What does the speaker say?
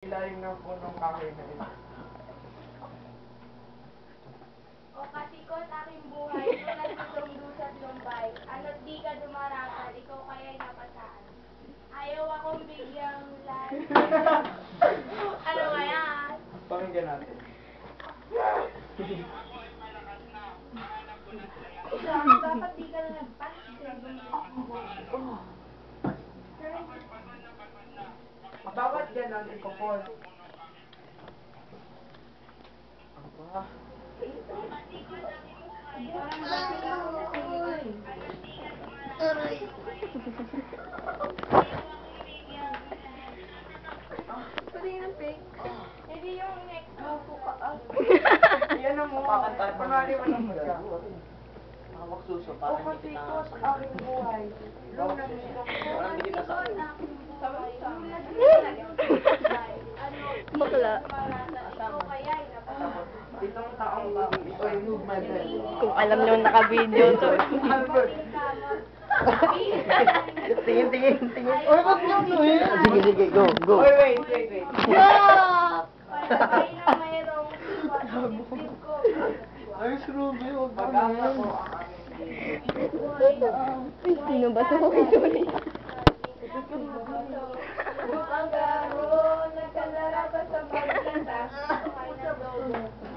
Ilalim ng punong kahoy na ito. O kasikot aking buhay, tulad nitong dusat lumbay, ano't di ka dumarasan, ikaw kaya'y napasaan. Ayaw akong bigyang lahat. Ano ba yan? Pakinggan natin. Dapat di ka na nagpansin. Bawat ganon ipopol. Aba. Aray. Patingin ng fake. Hindi yung next mo ka. Yan ang mo. Kunwari mo lang siya. Makaksuso O para hindi kasikot kita aking buhay. Luna nitong Para hindi kita sa Bakla. Ikaw kaya'y napasaan. itong taong bago. Oy, move my bed. Kung alam nyo naka-video to. Albert. Tingin. Oy, wag niyo tuloy. Sige, go. Oy, wait. Palagay na mayroong iwan sa dibdib ko. Ay, Ruby, huwag ka Pag-asa ko na. ang aming Ay, sino ba to? Sorry. Ang garo, nagkalarap sa maganda, ay nagdobo.